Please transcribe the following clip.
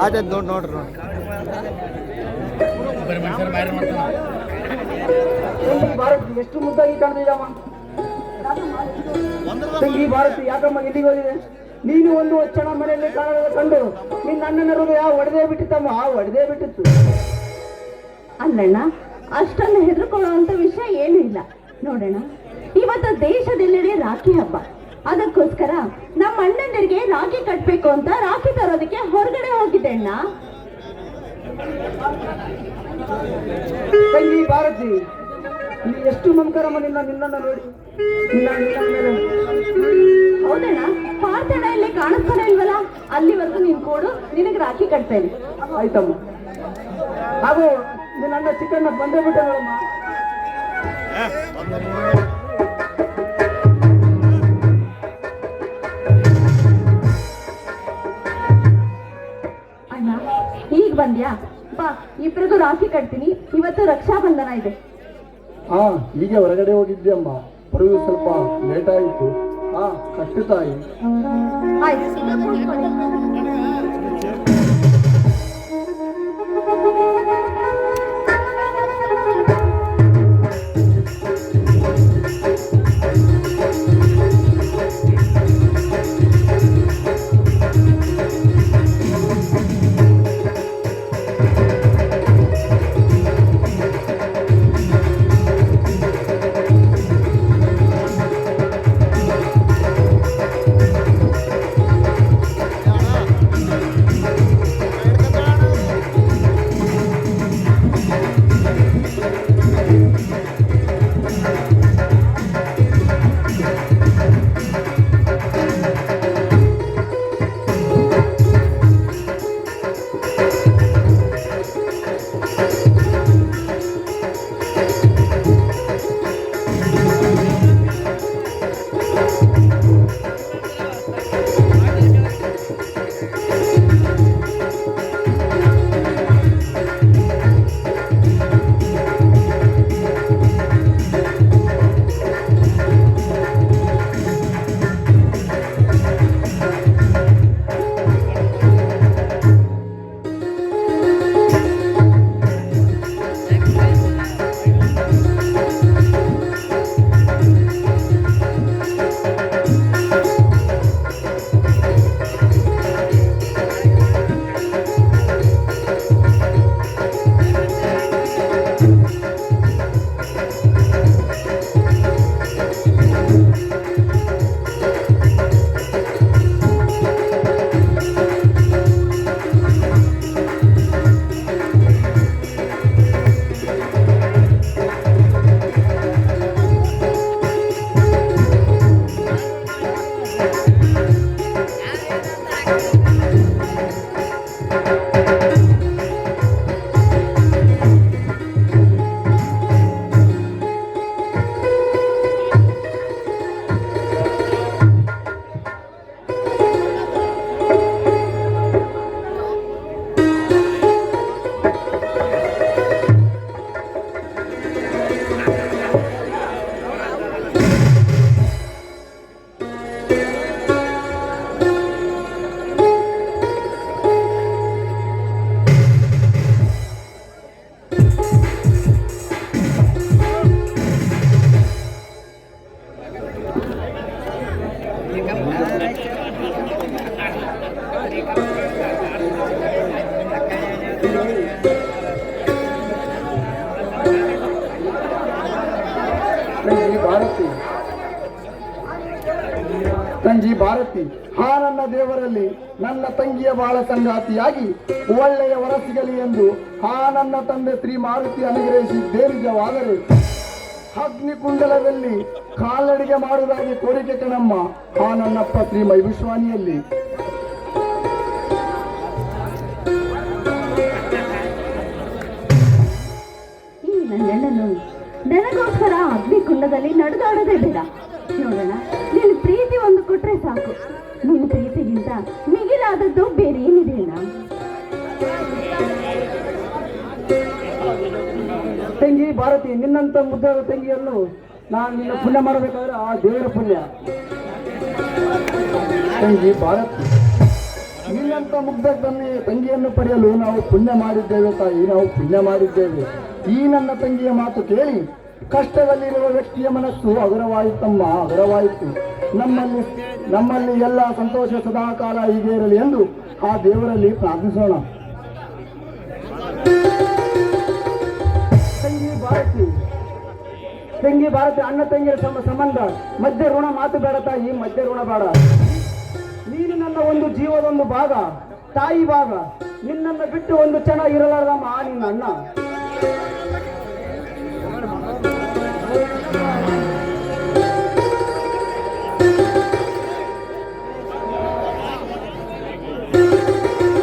ಅದೇ ನೋಡ್ರಿ ಭಾರತ್ ಎಷ್ಟು ಮುದ್ದಾಗಿ ಕಾಣ್ತಿದ್ದಮ್ಮ. ತಂಗಿ ಭಾರತ್ ಯಾಕಮ್ಮ ಇಲ್ಲಿಗೆ ಹೋಗಿದೆ? ನೀನು ಒಂದು ಕ್ಷಣ ಮನೆಯಲ್ಲಿ ಕಾಣದ ಕಂಡು ನಿನ್ನ ಅಣ್ಣನ ಹೃದಯ ಒಡೆದೇ ಬಿಟ್ಟಿತ್ತಮ್ಮ, ಒಡೆದೇ ಬಿಟ್ಟಿತ್ತು. ಅಲ್ಲಣ್ಣ, ಅಷ್ಟೊಂದು ಹೆದರ್ಕೊಳ್ಳುವಂತ ವಿಷಯ ಏನೂ ಇಲ್ಲ. ನೋಡೋಣ, ಇವತ್ತು ದೇಶದೆಲ್ಲೆಡೆ ರಾಖಿ ಹಬ್ಬ. ಅದಕ್ಕೋಸ್ಕರ ನಮ್ಮ ಅಣ್ಣಂದರಿಗೆ ರಾಖಿ ಕಟ್ಬೇಕು ಅಂತ ರಾಖಿ ತರೋದಕ್ಕೆ ಹೊರಗಡೆ ಹೋಗಿದ್ದೆ ಅಣ್ಣ. ತಂಗಿ ಭಾರತಿ, ನೀ ಎಷ್ಟು ಮಮಕಾರಮ್ಮ ನಿನ್ನನ್ನ ನೋಡಿ. ಹೌದಣ್ಣ, ಪಾರ್ಥಣ್ಣ ಇಲ್ಲಿ ಕಾಣಿಸ್ತಾನೆ ಇಲ್ವಲ್ಲ, ಅಲ್ಲಿವರೆಗೂ ನೀನ್ ಕೊಡು, ನಿನಗೆ ರಾಖಿ ಕಟ್ತೇನೆ. ಆಯ್ತಮ್ಮ. ಹಾಗೂ ನಿನ್ನ ಚಿಕ್ಕಣ್ಣ ಬಂದೇ ಬಿಟ್ಟ ನೋಡಮ್ಮ. ಅಣ್ಣ, ಈಗ ಬಂದ್ಯಾ? ಬಾ, ಇಬ್ರಿಗೂ ರಾಖಿ ಕಟ್ತೀನಿ. ಇವತ್ತು ರಕ್ಷಾ ಬಂಧನ ಇದೆ. ಹಾ, ಹೀಗೆ ಹೊರಗಡೆ ಹೋಗಿದ್ದೆ ಅಮ್ಮ, ಬರುವುದು ಸ್ವಲ್ಪ ಲೇಟ್ ಆಯಿತು. ಹಾ, ಕಟ್ಟು ತಾಯಿ. ತಂಗಿ ಭಾರತಿ, ಆ ನನ್ನ ದೇವರಲ್ಲಿ ನನ್ನ ತಂಗಿಯ ಬಾಳ ಸಂಗಾತಿಯಾಗಿ ಒಳ್ಳೆಯ ವರ ಸಿಗಲಿ ಎಂದು ಆ ನನ್ನ ತಂದೆ ಶ್ರೀ ಮಾರುತಿ ಅನುಗ್ರಹಿಸಿದ್ದೇ ನಿಜವಾದರೆ ಅಗ್ನಿಕುಂಡಲದಲ್ಲಿ ಕಾಲಡಿಗೆ ಮಾಡುವುದಾಗಿ ಕೋರಿಕೆ ಕಣಮ್ಮ ಆ ನನ್ನಪ್ಪ ಶ್ರೀ ಮೈವಿಶ್ವಾನಿಯಲ್ಲಿ. ನನಗೋಸ್ಕರ ಅಗ್ನಿಕುಂಡದಲ್ಲಿ ನಡೆದಾಡೋದೇ ಬೇಡ. ನೋಡೋಣ, ನೀನು ಪ್ರೀತಿ ಒಂದು ಕೊಟ್ರೆ ಸಾಕು. ನೀನು ಪ್ರೀತಿಗಿಂತ ಮಿಗಿಲಾದದ್ದು ಬೇರೆ ಏನಿದೆಯಲ್ಲ. ತಂಗಿ ಭಾರತಿ, ನಿನ್ನಂತ ಮುದ್ದಾದ ತಂಗಿಯನ್ನು ನಾನು ನಿನ್ನ ಪುಣ್ಯ ಮಾಡಬೇಕಾದ್ರೆ ಆ ದೇವರ ಪುಣ್ಯ. ತಂಗಿ ಭಾರತಿ, ನಿನ್ನ ನಿನ್ನಂತ ಮುಗ್ಧ ತಂಗಿಯನ್ನು ಪಡೆಯಲು ನಾವು ಪುಣ್ಯ ಮಾಡಿದ್ದೇವೆ ತಾಯಿ, ನಾವು ಪುಣ್ಯ ಮಾಡಿದ್ದೇವೆ. ಈ ನನ್ನ ತಂಗಿಯ ಮಾತು ಕೇಳಿ ಕಷ್ಟದಲ್ಲಿರುವ ವ್ಯಕ್ತಿಯ ಮನಸ್ಸು ಹಗುರವಾಯಿತಮ್ಮ, ಹಗುರವಾಯಿತು. ನಮ್ಮಲ್ಲಿ ಎಲ್ಲ ಸಂತೋಷ ಸದಾಕಾಲ ಹೀಗೆ ಇರಲಿ ಎಂದು ಆ ದೇವರಲ್ಲಿ ಪ್ರಾರ್ಥಿಸೋಣ. ತಂಗಿ ಭಾರತಿ ಅಣ್ಣ ತಂಗಿಯ ಸಂಬಂಧ ಮಧ್ಯ ಋಣ ಮಾತು ಬೇಡ ತಾಯಿ, ಮಧ್ಯ ಋಣ ಬೇಡ. ನೀನು ನನ್ನ ಒಂದು ಜೀವದೊಂದು ಭಾಗ, ತಾಯಿ ಭಾಗ. ನಿನ್ನನ್ನು ಬಿಟ್ಟು ಒಂದು ಕ್ಷಣ ಇರಲಾರ್ದಮ್ಮ ನಿನ್ನ ಅಣ್ಣ.